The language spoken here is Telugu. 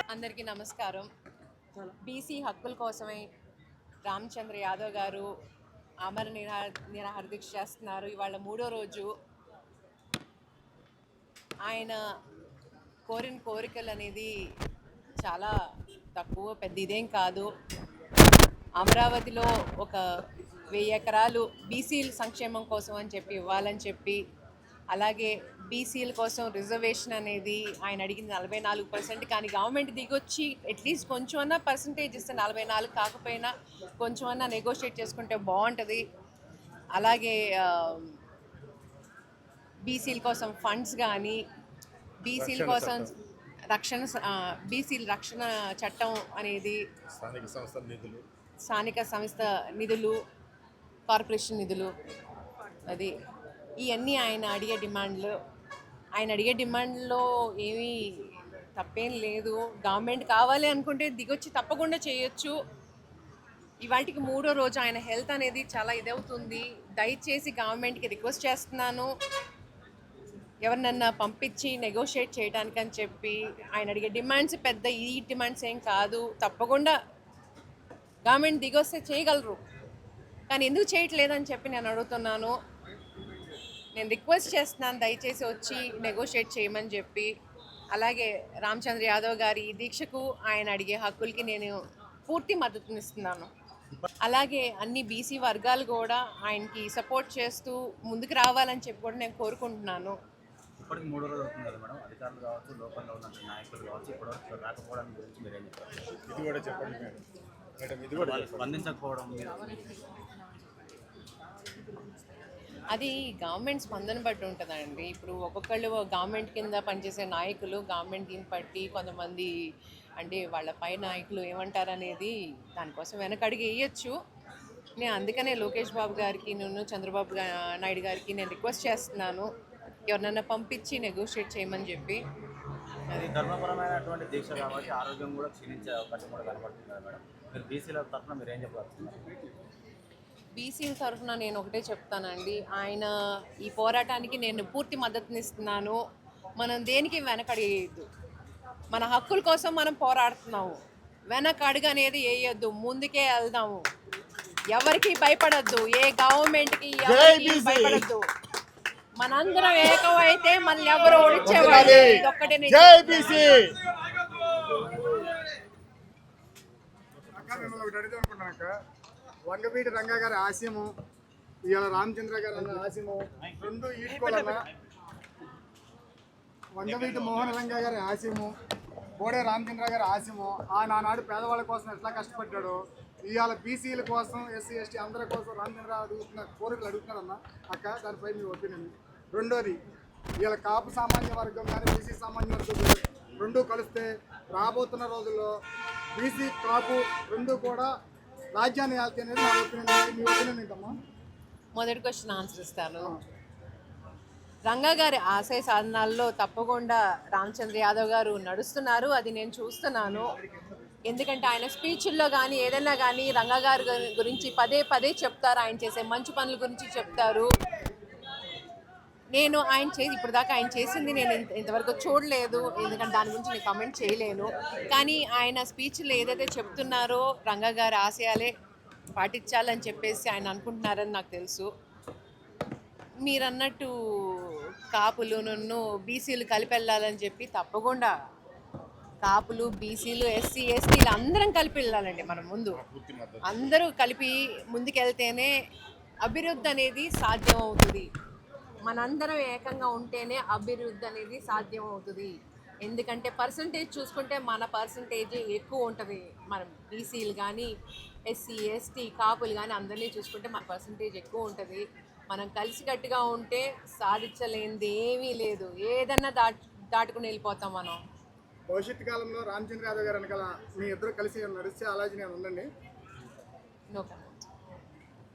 అందరికీ నమస్కారం. బీసీ హక్కుల కోసమై రామచంద్ర యాదవ్ గారు అమర నిరాహార దీక్ష చేస్తున్నారు. ఇవాళ 3వ రోజు. ఆయన కోరిన కోరికలు అనేది చాలా తక్కువ, పెద్ద ఇదేం కాదు. అమరావతిలో ఒక 1000 ఎకరాలు బీసీల సంక్షేమం కోసం అని చెప్పి ఇవ్వాలని చెప్పి, అలాగే బీసీల కోసం రిజర్వేషన్ అనేది ఆయన అడిగింది 44%. కానీ గవర్నమెంట్ దిగొచ్చి అట్లీస్ట్ కొంచెం అన్నా పర్సంటేజ్ ఇస్తే 44 కాకపోయినా కొంచెం అన్నా నెగోషియేట్ చేసుకుంటే బాగుంటుంది. అలాగే బీసీల కోసం ఫండ్స్ కానీ, బీసీల కోసం బీసీల రక్షణ చట్టం అనేది, స్థానిక సంస్థ నిధులు, కార్పొరేషన్ నిధులు, అది ఇవన్నీ ఆయన అడిగే డిమాండ్లో ఏమీ తప్పేం లేదు. గవర్నమెంట్ కావాలి అనుకుంటే దిగొచ్చి తప్పకుండా చేయొచ్చు. ఇవాటికి 3వ రోజు. ఆయన హెల్త్ అనేది చాలా ఇదవుతుంది. దయచేసి గవర్నమెంట్కి రిక్వెస్ట్ చేస్తున్నాను, ఎవరినన్నా పంపించి నెగోషియేట్ చేయడానికి అని చెప్పి. ఆయన అడిగే డిమాండ్స్ పెద్ద ఈ డిమాండ్స్ ఏం కాదు. తప్పకుండా గవర్నమెంట్ దిగొస్తే చేయగలరు, కానీ ఎందుకు చేయట్లేదని చెప్పి నేను అడుగుతున్నాను. నేను రిక్వెస్ట్ చేస్తున్నాను, దయచేసి వచ్చి నెగోషియేట్ చేయమని చెప్పి. అలాగే రామచంద్ర యాదవ్ గారి ఈ దీక్షకు, ఆయన అడిగే హక్కులకి నేను పూర్తి మద్దతునిస్తున్నాను. అలాగే అన్ని బీసీ వర్గాలు కూడా ఆయనకి సపోర్ట్ చేస్తూ ముందుకు రావాలని చెప్పి కూడా నేను కోరుకుంటున్నాను. ఇప్పటికి 3 రోజులు అవుతుంది కదా మేడం, అధికారులు కావచ్చు, లోకల్లో ఉన్న నాయకులు కావచ్చు, ఇప్పటివరకు రాకపోవడం గురించి మీరేం చెప్పారు? ఇది కూడా చెప్పండి మేడం. ఇది కూడా స్పందించకపోవడం అది గవర్నమెంట్ స్పందన బట్టి ఉంటుందండి. ఇప్పుడు ఒక్కొక్కళ్ళు గవర్నమెంట్ కింద పనిచేసే నాయకులు గవర్నమెంట్ దీన్ని బట్టి, కొంతమంది అంటే వాళ్ళ పై నాయకులు ఏమంటారనేది దానికోసం వెనకడిగి వేయచ్చు. నేను అందుకనే లోకేష్ బాబు గారికి, చంద్రబాబు నాయుడు గారికి నేను రిక్వెస్ట్ చేస్తున్నాను, ఎవరినన్నా పంపించి నెగోషియేట్ చేయమని చెప్పి. అది ధర్మపరమైనటువంటి దీక్ష కాబట్టి ఆరోగ్యం కూడా క్షీణించే అవకాశం కూడా కనబడుతుంది కదా మేడం. మీరు బీసీల తరఫున మీరు ఏం చెప్పాల్సింది? బీసీల తరఫున నేను ఒకటే చెప్తానండి, ఆయన ఈ పోరాటానికి నేను పూర్తి మద్దతునిస్తున్నాను. మనం దేనికి వెనకడిగేయద్దు. మన హక్కుల కోసం మనం పోరాడుతున్నాము. వెనకడుగు అనేది వేయొద్దు, ముందుకే వెళ్దాము. ఎవరికి భయపడద్దు, ఏ గవర్నమెంట్కి ఎవరికి భయపడద్దు. మనందరం ఏకమైతే మనల్ని ఎవరు ఓడించేవాళ్ళు. ఒక్కటే వంగవీటి రంగా గారి ఆశయము, ఇవాళ రామచంద్ర గారు అన్న ఆశయము రెండు ఈడ్కోవాలన్నా. వంగవీటి మోహన రంగా గారి ఆశయము, బోడే రామచంద్ర గారి ఆశయము. నానాడు పేదవాళ్ళ కోసం ఎట్లా కష్టపడ్డాడో, ఇవాళ బీసీల కోసం, ఎస్సీ ఎస్టీ అందరి కోసం రామచంద్ర అడుగుతున్న కోరికలు అడుగుతున్నారన్న అక్క, దానిపై మీ ఒపీనియన్. రెండోది, ఇవాళ కాపు సామాన్య వర్గం కానీ బీసీ సామాన్య వర్గం రెండు కలిస్తే రాబోతున్న రోజుల్లో బీసీ కాపు రెండు కూడా రాజ్యాన్ని వెళ్తే అనేది నా ఒపీనియన్. మీ ఒపీనియన్ ఏంటమ్మా? మొదటి క్వశ్చన్ ఆన్సర్ ఇస్తాను. రంగా గారి ఆశయ సాధనాల్లో తప్పకుండా రామచంద్ర యాదవ్ గారు నడుస్తున్నారు, అది నేను చూస్తున్నాను. ఎందుకంటే ఆయన స్పీచ్ల్లో కానీ ఏదైనా కానీ రంగా గారి గురించి పదే పదే చెప్తారు. ఆయన చేసే మంచి పనుల గురించి చెప్తారు. నేను ఇప్పుడు దాకా ఆయన చేసింది నేను ఇంతవరకు చూడలేదు, ఎందుకంటే దాని గురించి నేను కామెంట్ చేయలేను. కానీ ఆయన స్పీచ్లో ఏదైతే చెప్తున్నారో రంగా గారి ఆశయాలే పాటించాలని చెప్పేసి ఆయన అనుకుంటున్నారని నాకు తెలుసు. మీరన్నట్టు కాపులు బీసీలు కలిపి వెళ్ళాలని చెప్పి, తప్పకుండా కాపులు, బీసీలు, ఎస్సీ ఎస్టీలు అందరం కలిపి వెళ్ళాలండి. మనం ముందు అందరూ కలిపి ముందుకెళ్తేనే అభివృద్ధి అనేది సాధ్యం అవుతుంది. మనందరం ఏకంగా ఉంటేనే అభివృద్ధి అనేది సాధ్యం అవుతుంది. ఎందుకంటే పర్సంటేజ్ చూసుకుంటే మన పర్సంటేజ్ ఎక్కువ ఉంటుంది. మనం బీసీలు కానీ, ఎస్సీ ఎస్టీ, కాపులు కానీ అందరినీ చూసుకుంటే మన పర్సంటేజ్ ఎక్కువ ఉంటుంది. మనం కలిసికట్టుగా ఉంటే సాధించలేనిది ఏమీ లేదు. ఏదన్నా దాటుకుని వెళ్ళిపోతాం మనం. భవిష్యత్తు కాలంలో రామచంద్ర యాదవ్ గారు వెనకాల మీ ఇద్దరు కలిసి నడిస్తే అలాగే నేను ఉండండి. నో